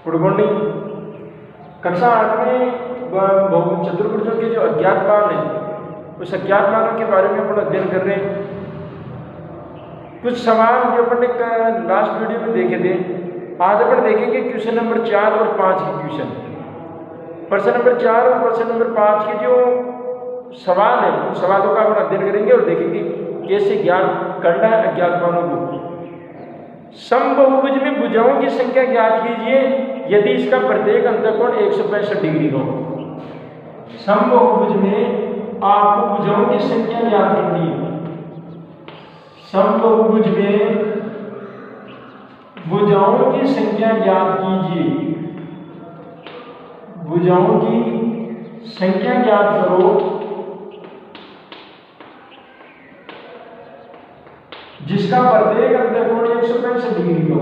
Good morning. कक्षा 8 में चतुर्भुजों के जो अज्ञात मान है उस अज्ञात मानों के बारे में अपन अध्ययन कर रहे हैं। कुछ सवाल जो अपन ने लास्ट वीडियो में देखे थे, आज अपन देखेंगे क्वेश्चन नंबर 4 और 5 के क्वेश्चन। प्रश्न नंबर 4 और प्रश्न नंबर 5 के जो सवाल है उन सवालों का अपन अध्ययन करेंगे और देखेंगे कैसे ज्ञात करना है अज्ञात मानों को। समबहुभुज में भुजाओं की संख्या ज्ञात कीजिए यदि इसका प्रत्येक अंतःकोण 165 डिग्री हो। समबहुभुज में आपको भुजाओं की संख्या ज्ञात करनी है। समबहुभुज में भुजाओं की संख्या ज्ञात कीजिए। भुजाओं की संख्या ज्ञात करो जिसका प्रत्येक अंतःकोण 165 डिग्री हो।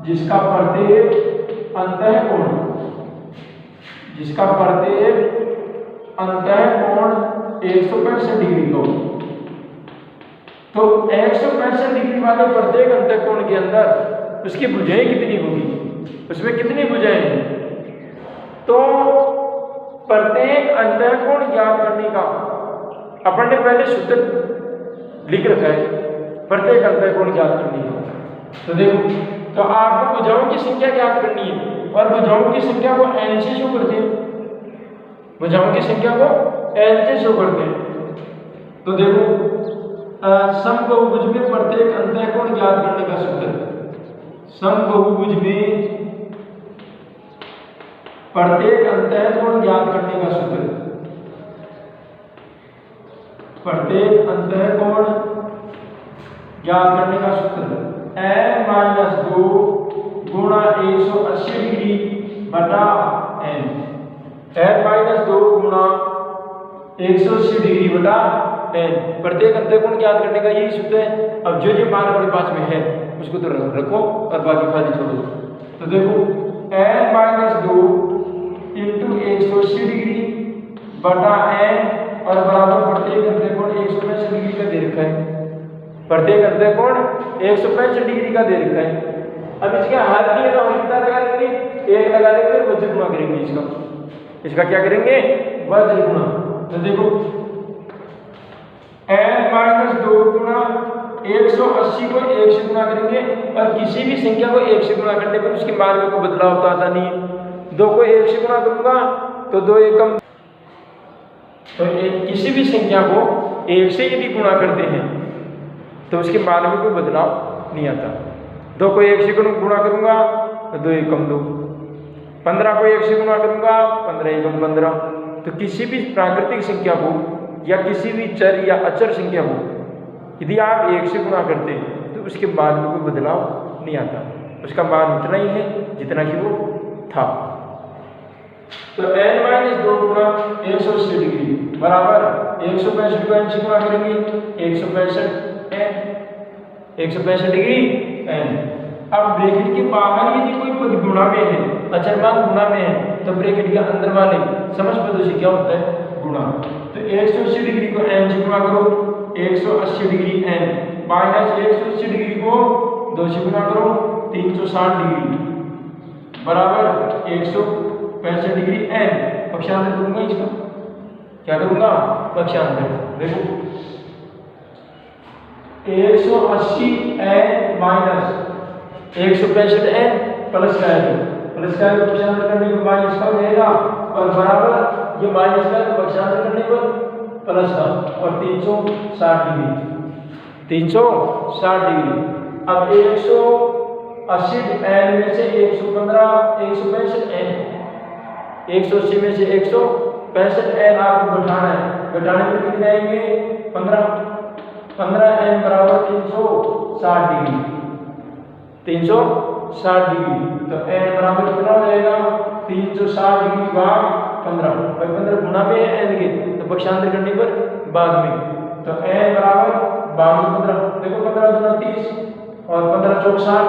जिसका प्रत्येक अंतःकोण 165 डिग्री हो। तो 165 डिग्री वाले प्रत्येक अंतःकोण के अंदर उसकी भुजाएं कितनी होगी, उसमें कितनी भुजाएं हैं। तो प्रत्येक अंतःकोण ज्ञात करने का अपन ने पहले सूत्र लिख रखा है। प्रत्येक अंतःकोण ज्ञात करनी है तो देखो, तो आपको भुजाओं की संख्या ज्ञात करनी है और भुजाओं की संख्या को n से शो करते हैं। भुजाओं की संख्या को n से शो करते हैं। तो देखो, समबहुभुज में प्रत्येक अंतःकोण ज्ञात करने का सूत्र। समबहुभुज में प्रत्येक अंतःकोण ज्ञात करने का सूत्र। प्रत्येक अंतःकोण ज्ञात करने का सूत्र n-2 गुणा 180 डिग्री बटा n। n-2 गुणा 180 डिग्री बटा n। प्रत्येक अंतःकोण ज्ञात करने का यही सूत्र है। अब जो मान अपने पास में है उसको तो रखो और बाकी खाली छोड़ो। तो देखो, n-2 इंटू 180 डिग्री बटा n और बराबर प्रत्येक अंतःकोण 165 डिग्री का दे रखा है। प्रत्येक अंतःकोण 165 डिग्री का दे रखा है। अब इसके हाथ की तो हम कितना लगा लेंगे, 1 लगा लेंगे, वज्र गुणा करेंगे। इसका क्या करेंगे, वज्र गुणा। तो देखो, n-2 गुणा 180 को 1 से गुणा करेंगे और किसी भी संख्या को 1 से गुणा करने पर उसके मान में कोई बदलाव होता आता नहीं है। 2 को 1 से गुणा करूंगा तो 2 एकम, तो किसी भी संख्या को 1 से यदि गुणा करते हैं तो उसके मान में कोई बदलाव नहीं आता। 2 को 1 से गुणा करूंगा तो 2 एकम 2। 15 को 1 से गुणा करूंगा 15 एकम 15। तो किसी भी प्राकृतिक संख्या को या किसी भी चर या अचर संख्या को यदि आप 1 से गुणा करते हैं तो उसके मान में कोई बदलाव नहीं आता। उसका मान उतना ही है जितना कि वो था। तो n-2 गुणा 180 डिग्री बराबर 165 को n से गुणा करेंगे 165 डिग्री n। अब ब्रैकेट के बाहर यदि कोई पद गुणा में है, अचर मान गुणा में है, तो ब्रैकेट के अंदर वाले समझ पदों से क्या होता है, गुणा। तो 180 डिग्री को n से गुणा करो 180 डिग्री n माइनस 180 डिग्री को 2 से गुणा करो 360 डिग्री बराबर 165 डिग्री n। पक्षांतर करूंगा, इसका क्या करूंगा, पक्षांतर। देखो, 180 n माइनस 165 n प्लस का है, प्लस का है पक्षांतर करने पर माइनस का हो जाएगा और बराबर ये माइनस का है पक्षांतर करने पर प्लस का और 360 डिग्री 360 डिग्री। अब 180 n में से 165 n 180 में से 165 n आपको घटाना है। घटाने पर कितने आएंगे, 15 n बराबर 360 डिग्री 360 डिग्री। तो n बराबर कितना हो जाएगा, 360 डिग्री भाग 15। भाई 15 गुणा में है n के, तो पक्षांतर करने पर बाद में। तो n बराबर 15। देखो 15 गुना 30 और 15 चौक 60।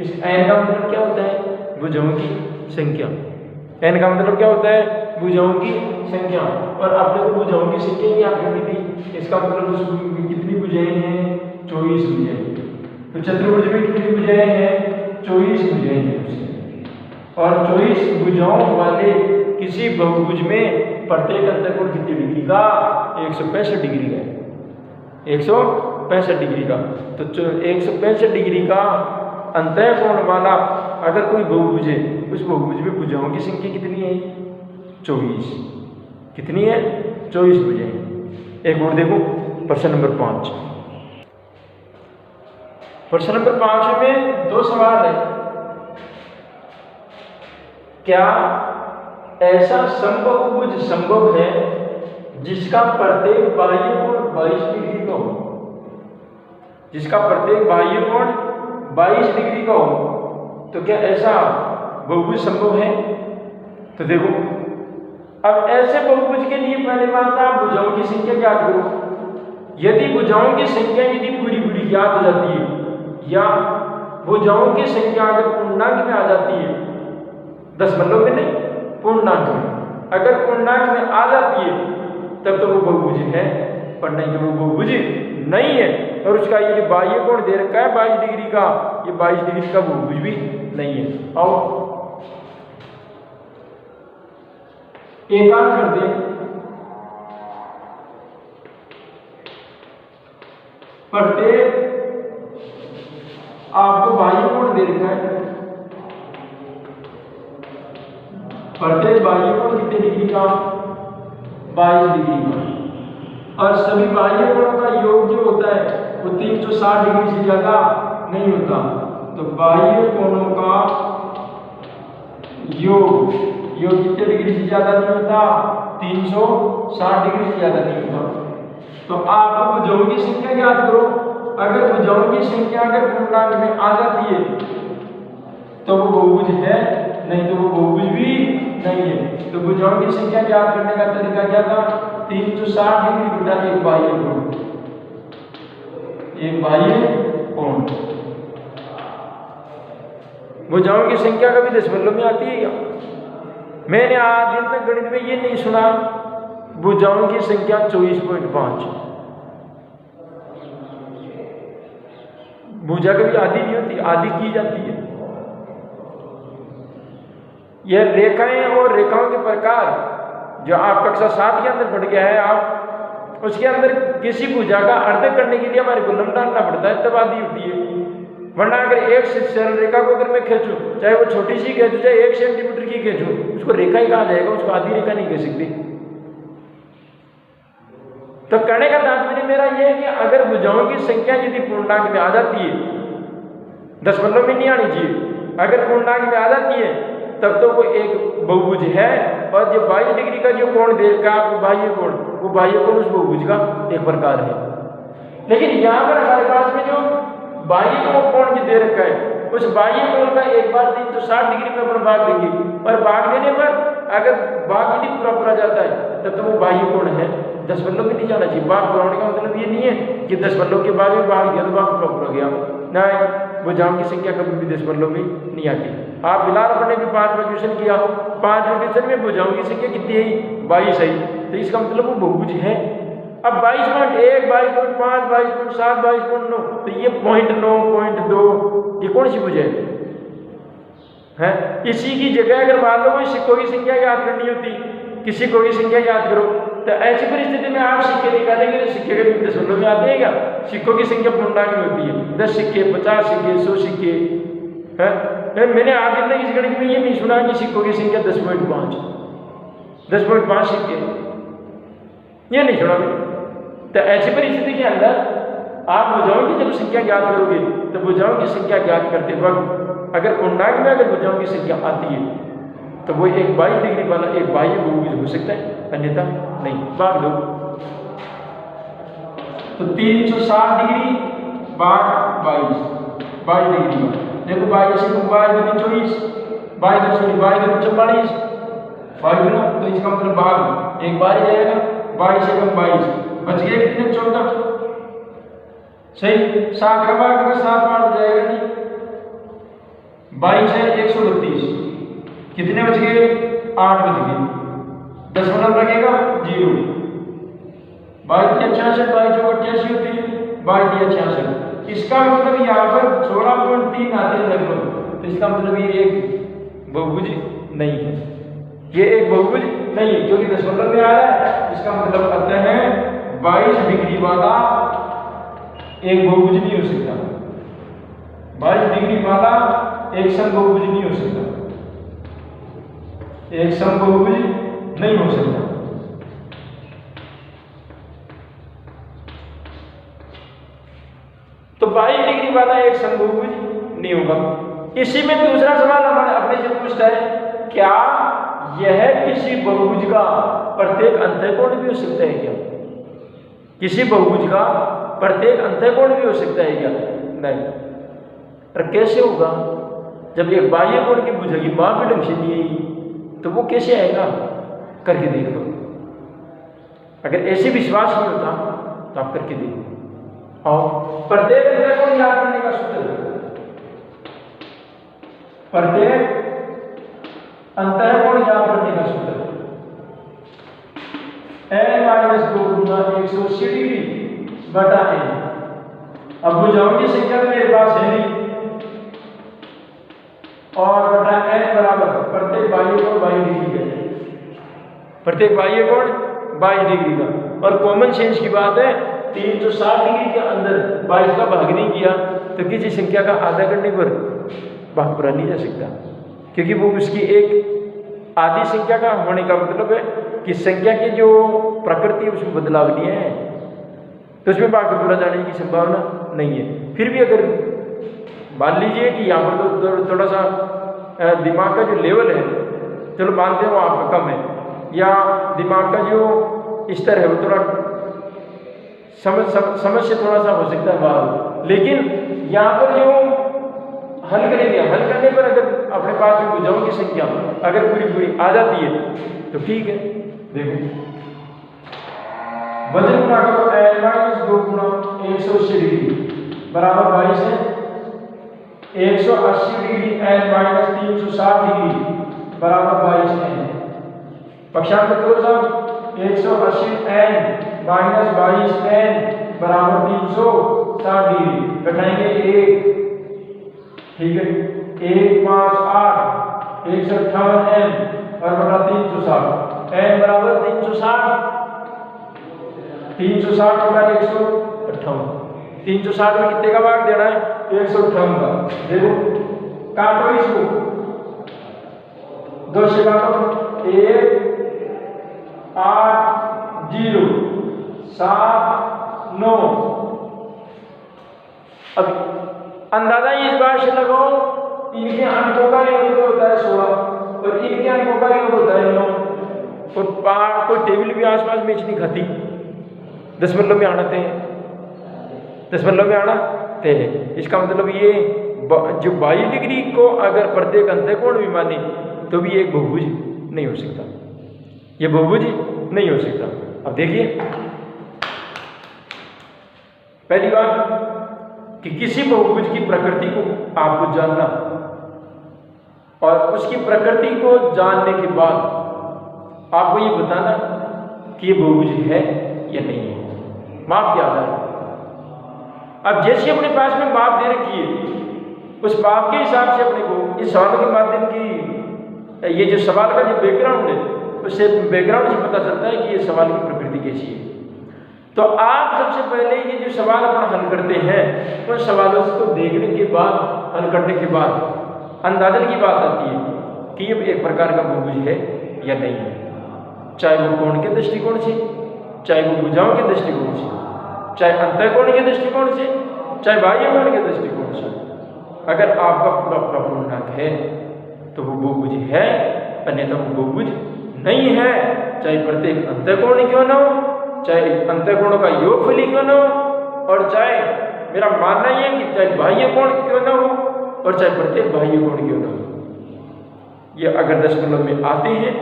इस n का मतलब क्या होता है, भुजाओं की संख्या। n का मतलब क्या होता है, भुजाओं की संख्या। और आपने तो भुजाओं की संख्या ही याद करनी थी। इसका मतलब उसमें कितनी भुजाएं हैं, 24 भुजाएं। तो चतुर्भुज में कितनी भुजाएं हैं, 24 भुजाएं हैं। और 24 भुजाओं वाले किसी बहुभुज में प्रत्येक अंतःकोण कितनी डिग्री का? 165 डिग्री का है, 165 डिग्री का। तो 165 डिग्री का अंतःकोण वाला अगर कोई बहुभुज है, उस बहुभुज में भुजाओं की संख्या कितनी है? 24। कितनी है? 24 भुजाएं। एक और देखो प्रश्न नंबर 5। प्रश्न नंबर 5 में 2 सवाल है। क्या ऐसा समबाहुभुज संभव है जिसका प्रत्येक बाह्य कोण 22 डिग्री का हो? जिसका प्रत्येक बाह्य कोण 22 डिग्री का हो, तो क्या ऐसा बहुभुज संभव है? तो देखो, अब ऐसे बहुभुज के लिए पहले बात आप भुजाओं की संख्या ज्ञात करो। यदि भुजाओं की संख्या यदि पूरी पूरी ज्ञात हो जाती है, या भुजाओं की संख्या अगर पूर्णांक में आ जाती है, दशमलव में नहीं, पूर्णांक में, अगर पूर्णांक में आ जाती है तब तो वो बहुभुज है, पर नहीं तो वो बहुभुज नहीं है। और उसका ये जो बाह्य कोण दे रखा है 22 डिग्री का, ये 22 डिग्री का बहुभुज भी नहीं है। आओ एक काम करते हैं, प्रत्येक आपको बाह्य कोण दे रखा है, प्रत्येक बाह्य कोण कितने डिग्री का? 22 डिग्री का। और सभी बाह्य कोणों का योग जो होता है वो 360 डिग्री से ज्यादा नहीं होता। तो बाह्य कोणों का योग कितने डिग्री से ज्यादा नहीं होता? 360 डिग्री से ज्यादा नहीं होता। तो आपको भुजाओं की संख्या ज्ञात करो। अगर भुजाओं की संख्या अगर पूर्णांक में आ जाती है तो वो बहुभुज है, नहीं तो वो बहुभुज भी नहीं है। तो भुजाओं की संख्या ज्ञात करने का तरीका क्या था? 360 डिग्री बटा एक बाह्य कोण, एक बाह्य कोण। भुजाओं की संख्या कभी दशमलव में आती है क्या? मैंने आज दिन तक गणित में ये नहीं सुना भुजाओं की संख्या 24.5। भुजा कभी आधी नहीं होती, आधी की जाती है। यह रेखाएं और रेखाओं के प्रकार जो आप कक्षा 7 के अंदर पढ़ गया है, आप उसके अंदर किसी भुजा का अर्ध करने के लिए हमारे को लंब डालना पड़ता है, तब आधी होती है। वरना अगर एक सरल रेखा को अगर मैं खींचूं, चाहे वो छोटी सी खींचूं, चाहे 1 सेंटीमीटर की खींचूं, उसको रेखा ही कहा जाएगा, उसको आधी रेखा नहीं कह सकती। तो कहने का तात्पर्य मेरा यह है कि अगर भुजाओं की संख्या यदि पूर्णांक में आ जाती है, दशमलव में नहीं आनी चाहिए, अगर पूर्णांक में आ जाती है तब तो वो एक बहुभुज है। और जो 22 डिग्री का जो कोण दे रखा है वो बाह्य कोण, वो बाह्य कोण उस बहुभुज का एक प्रकार है। लेकिन यहाँ पर हमारे पास में जो बाह्य कोण जो दे रखा है, उस बाह्य कोण का एक बार 360 डिग्री में अपन भाग देंगे, और भाग देने पर अगर भाग यदि पूरा पूरा जाता है तब तो वो बाह्य कोण है, दशमलव में नहीं जाना चाहिए। भाग पूरा का मतलब ये नहीं है कि दशमलव के बाद में भाग गया तो भाग पूरा पूरा गया, नहीं। भुजाओं की संख्या कभी भी दशमलव में नहीं आती। आप बिलाल अपने भी 5वां क्वेश्चन किया, 5वें क्वेश्चन में भुजाओं की संख्या कितनी है? 22 है। तो इसका मतलब वो बहुभुज है। अब 22.1, 22.5, 22.7, 22.9, तो ये 0.9, 0.2 ये कौन सी भुजा है? इसी की जगह अगर मान लो कोई सिक्कों की संख्या याद करनी होती, किसी को की संख्या याद करो, तो ऐसी परिस्थिति में आप सिक्के निकालेंगे तो सिक्के के दशमलव में आते हैं क्या? सिक्कों की संख्या पूर्णांक में होती है, 10 सिक्के, 50 सिक्के, 100 सिक्के है। मैंने आज तक इस गणित में ये नहीं सुना कि सिक्कों की संख्या 10.5 सिक्के, ये नहीं सुना मैंने। तो ऐसी परिस्थिति के अंदर आप भुजाओं की जब संख्या ज्ञात करोगे तो भुजाओं की संख्या ज्ञात करते वक्त अगर पूर्णांक में अगर भुजाओं की संख्या आती है तो वो एक 22 डिग्री वाला एक बाह्य बहुभुज हो सकता है, अन्यथा नहीं। भाग दो तो 360 डिग्री भाग 22 डिग्री में देखो 22 से 22 44 तो इसका मतलब भाग एक बार ही जाएगा, 22 से कम 22 बच गए कितने? 14। सही, 7 का भाग अगर 7 बार जाएगा नहीं, 22 है 132, कितने बच गए? 8 बच गए, दशमलव लगेगा 0, 22 66, 22 88 होती है, 22 66। इसका मतलब यहाँ पर 16.3 आते हैं लगभग, तो इसका मतलब ये एक बहुभुज नहीं है, ये एक बहुभुज नहीं है, क्योंकि दशमलव में आ रहा है, इसका मतलब अर्थ है 22 डिग्री वाला एक बहुभुज नहीं हो सकता, 22 डिग्री वाला एक समबहुभुज नहीं हो सकता, एक समबहुभुज नहीं हो सकता। तो 22 डिग्री वाला एक समबहुभुज नहीं होगा। इसी में दूसरा सवाल हमारे अपने से पूछता है, क्या यह किसी बहुभुज का प्रत्येक अंतःकोण भी हो सकता है क्या? किसी बहुभुज का प्रत्येक अंतःकोण भी हो सकता है क्या? नहीं। और कैसे होगा? जब एक बाह्य कोण की भुजा की माप भी ढंग से नहीं आई तो वो कैसे आएगा? करके देख लो। अगर ऐसे विश्वास नहीं होता तो आप करके देखो। और प्रत्येक अंतःकोण याद करने का सूत्र, प्रत्येक अंतःकोण याद करने का सूत्र n-2 गुना 180 डिग्री बटा n। अब भुजाओं की संख्या मेरे पास है नहीं, और बटा n बराबर प्रत्येक बाह्य कोण 22 डिग्री का, प्रत्येक बाह्य कोण 22 डिग्री का। और कॉमन सेंस की बात है, 360 डिग्री के अंदर 22 का भाग नहीं किया तो किसी संख्या का आधा करने पर भाग पूरा नहीं जा सकता, क्योंकि वो उसकी एक आधी संख्या का होने का मतलब है कि संख्या की जो प्रकृति है उसमें बदलाव नहीं है, तो उसमें भाग पूरा जाने की संभावना नहीं है। फिर भी अगर मान लीजिए कि यहाँ पर तो थोड़ा सा दिमाग का जो लेवल है, चलो मानते हैं वो आपका कम है, या दिमाग का जो स्तर है वो थोड़ा समझ से थोड़ा सा हो सकता है बाहर, लेकिन यहाँ पर जो हल करेंगे, हल करने पर अगर अपने पास में भुजाओं की संख्या अगर पूरी आ जाती है तो ठीक है। देखो वजन गुणा करो n-2 गुणा 180 डिग्री बराबर 22 है, 180 डिग्री n-360 डिग्री बराबर 22 है। पक्षांतर करो साहब, 180 n-22 n बराबर 360 डिग्री, घटाएंगे 1, ठीक है, 1 5 8 158 n और बटा 360, n बराबर 360 बटा 158, 360 में कितने का भाग देना है? 158 का। देखो काटो इसको, 2 से काटो, 1 8 0 7 9। अब अंदाजा इस बात से लगाओ, इनके अंकों का योग होता है 16 और इनके अंकों का योग होता है 9, और पार कोई टेबल भी आसपास मैच नहीं खाती, दशमलव में आना थे, दशमलव में आना थे। इसका मतलब ये जो 22 डिग्री को अगर प्रत्येक अंतःकोण भी माने तो भी एक बहुभुज नहीं हो सकता, ये बहुभुज नहीं हो सकता। अब देखिए पहली बात कि किसी बहुभुज की प्रकृति को आपको जानना, और उसकी प्रकृति को जानने के बाद आपको ये बताना कि ये बहुभुज है या नहीं है, माप के आधार पर। अब जैसे अपने पास में माप दे रखी है, उस माप के हिसाब से अपने को इस सवाल के माध्यम की ये जो सवाल का जो बैकग्राउंड है, उससे बैकग्राउंड से पता चलता है कि ये सवाल की प्रकृति कैसी है। तो आप सबसे पहले ये जो सवाल अपन हल करते हैं, उन सवालों को देखने के बाद, हल करने के बाद अंदाजन की बात आती है कि ये एक प्रकार का बहुभुज है या नहीं है, चाहे वो कोण के दृष्टिकोण से, चाहे वो भुजाओं के दृष्टिकोण से, चाहे अंतःकोण के दृष्टिकोण से, चाहे बाह्य कोण के दृष्टिकोण से। अगर आपका पूरा पूर्णांक है तो वो बहुभुज है, अन्यथा वो बहुभुज नहीं है, चाहे प्रत्येक अंतःकोण क्यों न हो, चाहे अंतःकोणों का योगफल क्यों न हो, और चाहे मेरा मानना यह है कि चाहे बाह्य कोण क्यों न हो और चाहे प्रत्येक बाह्य कोण क्यों न हो। ये अगर दशमलव में आते हैं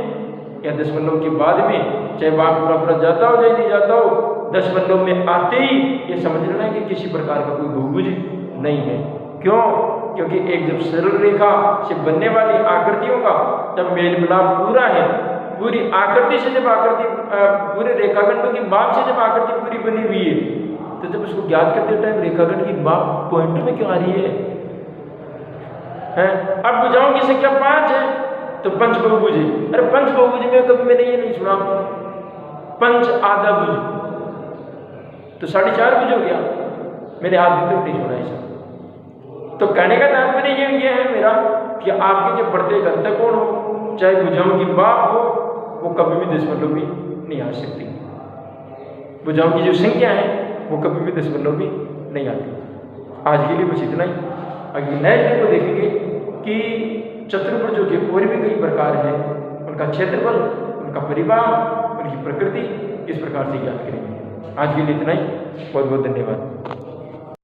या दशमलव के बाद में, चाहे भाग पूरा जाता हो चाहे नहीं जाता हो, दशमलव में आते ही ये समझ लेना है कि किसी प्रकार का कोई बहुभुज नहीं है। क्यों? क्योंकि एक जब सरल रेखा से बनने वाली आकृतियों का जब मेल मिलाप पूरा है, पूरी आकृति से जब आकृति, पूरे रेखाखंडों की माप से जब आकृति पूरी बनी हुई है, तो जब उसको ज्ञात करते टाइम रेखाखंड की माप पॉइंटों में क्यों आ रही है? है। अब भुजाओं की संख्या 5 है तो पंच बहुभुज है। अरे पंच बहुभुज में कभी मैंने ये नहीं सुना पंच आधा भुज, तो 4.5 भुज हो गया, मैंने आधी तो नहीं सुना ऐसा। तो कहने का तात्पर्य ये है मेरा कि आपके जो बढ़ते घनता कोण हो, चाहे भुजाओं की बाप हो, वो कभी भी 10 भी नहीं आ सकती। भुजाओं की जो संख्या है वो कभी भी 10 भी नहीं आती। आज के लिए बस इतना ही। अगली नेक्स्ट डे को देखेंगे कि चतुर्भुजों के और भी कई प्रकार हैं, उनका क्षेत्रफल, उनका परिवार, उनकी प्रकृति किस प्रकार से ज्ञात करेंगे। आज के लिए इतना ही। बहुत बहुत धन्यवाद।